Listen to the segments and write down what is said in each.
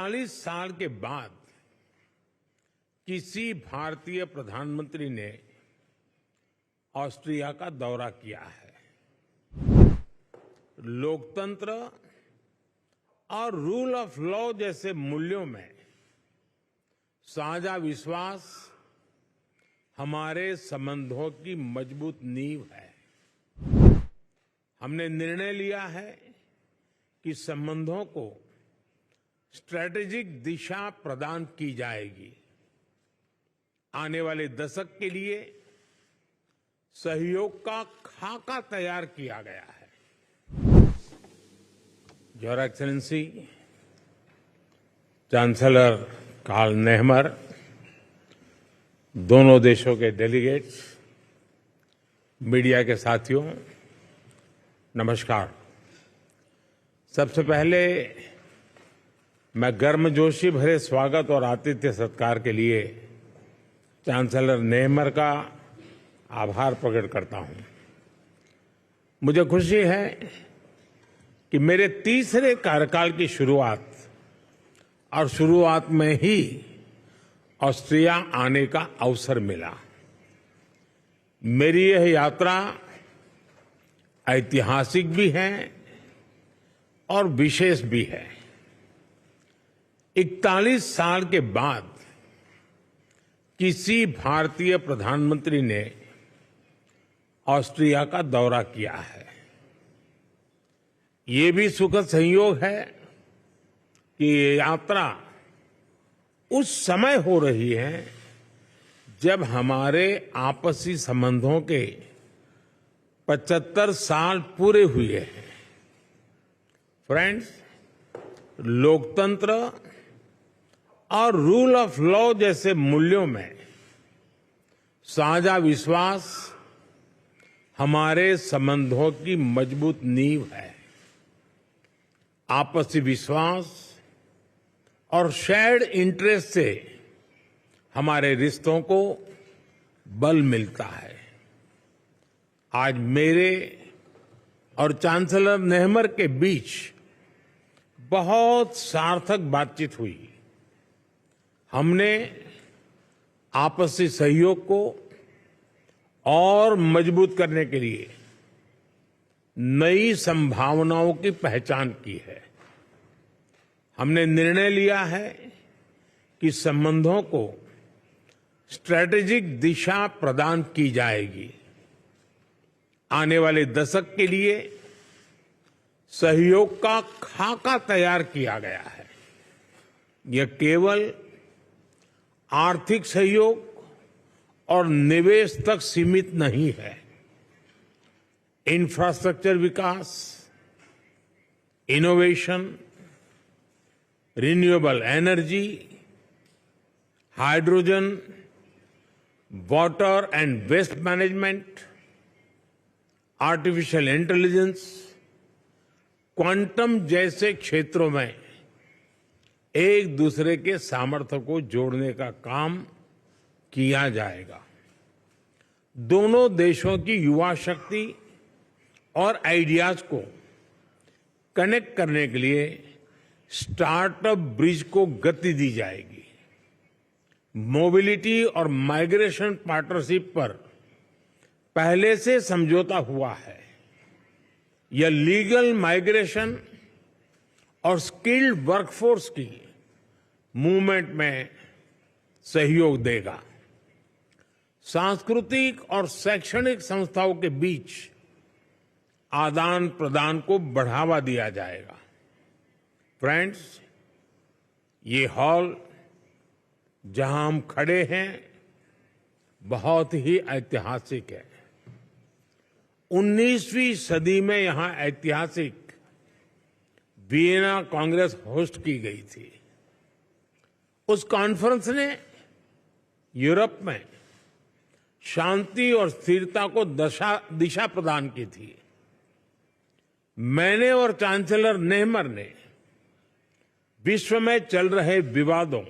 41 साल के बाद किसी भारतीय प्रधानमंत्री ने ऑस्ट्रिया का दौरा किया है। लोकतंत्र और रूल ऑफ लॉ जैसे मूल्यों में साझा विश्वास हमारे संबंधों की मजबूत नींव है। हमने निर्णय लिया है कि संबंधों को स्ट्रैटेजिक दिशा प्रदान की जाएगी। आने वाले दशक के लिए सहयोग का खाका तैयार किया गया है। Your excellency chancellor Karl Nehammer, दोनों देशों के डेलीगेट्स, मीडिया के साथियों, नमस्कार। सबसे पहले मैं गर्मजोशी भरे स्वागत और आतिथ्य सत्कार के लिए चांसलर नेहमर का आभार प्रकट करता हूं। मुझे खुशी है कि मेरे तीसरे कार्यकाल की शुरुआत में ही ऑस्ट्रिया आने का अवसर मिला। मेरी यह यात्रा ऐतिहासिक भी है और विशेष भी है। 41 साल के बाद किसी भारतीय प्रधानमंत्री ने ऑस्ट्रिया का दौरा किया है। ये भी सुखद संयोग है कि ये यात्रा उस समय हो रही है जब हमारे आपसी संबंधों के 75 साल पूरे हुए हैं। फ्रेंड्स, लोकतंत्र और रूल ऑफ लॉ जैसे मूल्यों में साझा विश्वास हमारे संबंधों की मजबूत नींव है। आपसी विश्वास और शेयर्ड इंटरेस्ट से हमारे रिश्तों को बल मिलता है। आज मेरे और चांसलर नेहमर के बीच बहुत सार्थक बातचीत हुई। हमने आपसी सहयोग को और मजबूत करने के लिए नई संभावनाओं की पहचान की है। हमने निर्णय लिया है कि संबंधों को स्ट्रैटेजिक दिशा प्रदान की जाएगी। आने वाले दशक के लिए सहयोग का खाका तैयार किया गया है। यह केवल आर्थिक सहयोग और निवेश तक सीमित नहीं है। इंफ्रास्ट्रक्चर विकास, innovation, renewable energy, hydrogen, water and waste management, artificial intelligence, quantum जैसे क्षेत्रों में एक दूसरे के सामर्थ्य को जोड़ने का काम किया जाएगा। दोनों देशों की युवा शक्ति और आइडियाज को कनेक्ट करने के लिए स्टार्टअप ब्रिज को गति दी जाएगी। मोबिलिटी और माइग्रेशन पार्टनरशिप पर पहले से समझौता हुआ है। यह लीगल माइग्रेशन और स्किल्ड वर्कफोर्स की मूवमेंट में सहयोग देगा। सांस्कृतिक और शैक्षणिक संस्थाओं के बीच आदान प्रदान को बढ़ावा दिया जाएगा। फ्रेंड्स, ये हॉल जहां हम खड़े हैं बहुत ही ऐतिहासिक है। 19वीं सदी में यहां ऐतिहासिक वियना कांग्रेस होस्ट की गई थी। उस कॉन्फ्रेंस ने यूरोप में शांति और स्थिरता को दिशा प्रदान की थी। मैंने और चांसलर नेहमर ने विश्व में चल रहे विवादों,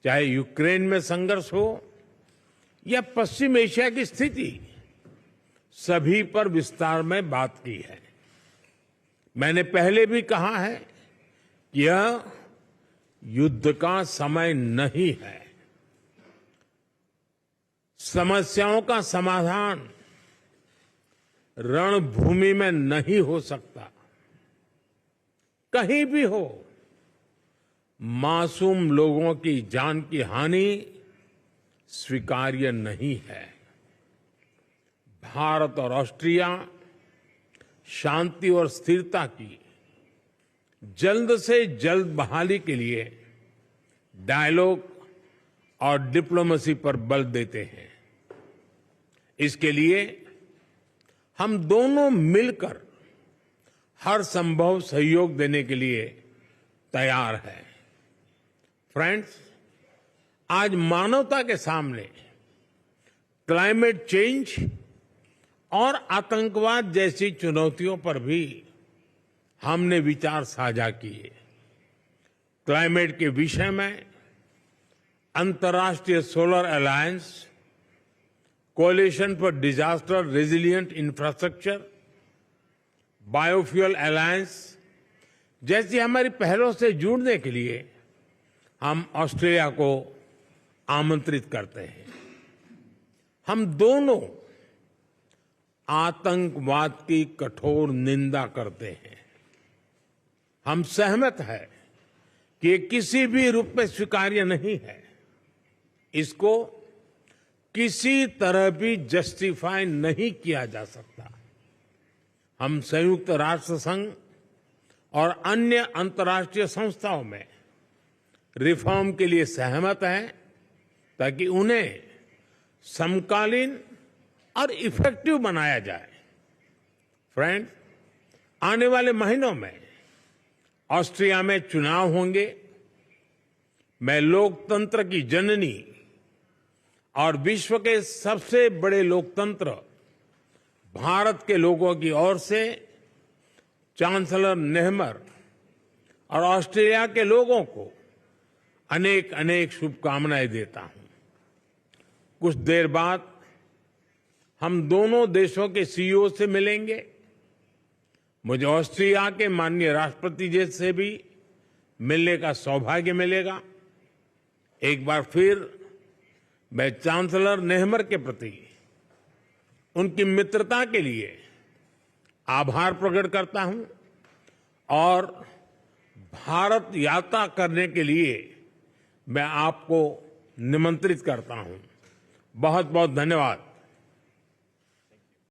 चाहे यूक्रेन में संघर्ष हो या पश्चिम एशिया की स्थिति, सभी पर विस्तार में बात की है। मैंने पहले भी कहा है कि यह युद्ध का समय नहीं है। समस्याओं का समाधान रणभूमि में नहीं हो सकता। कहीं भी हो, मासूम लोगों की जान की हानि स्वीकार्य नहीं है। भारत और ऑस्ट्रिया शांति और स्थिरता की जल्द से जल्द बहाली के लिए डायलॉग और डिप्लोमेसी पर बल देते हैं। इसके लिए हम दोनों मिलकर हर संभव सहयोग देने के लिए तैयार हैं। फ्रेंड्स, आज मानवता के सामने क्लाइमेट चेंज और आतंकवाद जैसी चुनौतियों पर भी हमने विचार साझा किए। क्लाइमेट के विषय में अंतर्राष्ट्रीय solar alliance, coalition for disaster resilient infrastructure, biofuel alliance जैसी हमारी पहलों से जुड़ने के लिए हम ऑस्ट्रेलिया को आमंत्रित करते हैं। हम दोनों आतंकवाद की कठोर निंदा करते हैं। हम सहमत हैं कि ये किसी भी रूप में स्वीकार्य नहीं है। इसको किसी तरह भी जस्टिफाई नहीं किया जा सकता। हम संयुक्त राष्ट्र संघ और अन्य अंतर्राष्ट्रीय संस्थाओं में रिफॉर्म के लिए सहमत हैं ताकि उन्हें समकालीन और इफेक्टिव बनाया जाए। फ्रेंड्स, आने वाले महीनों में ऑस्ट्रिया में चुनाव होंगे। मैं लोकतंत्र की जननी और विश्व के सबसे बड़े लोकतंत्र भारत के लोगों की ओर से चांसलर नेहमर और ऑस्ट्रेलिया के लोगों को अनेक अनेक शुभकामनाएं देता हूं। कुछ देर बाद हम दोनों देशों के सीईओ से मिलेंगे। मुझे ऑस्ट्रिया के माननीय राष्ट्रपति जी से भी मिलने का सौभाग्य मिलेगा। एक बार फिर मैं चांसलर नेहमर के प्रति उनकी मित्रता के लिए आभार प्रकट करता हूं और भारत यात्रा करने के लिए मैं आपको निमंत्रित करता हूं। बहुत बहुत धन्यवाद।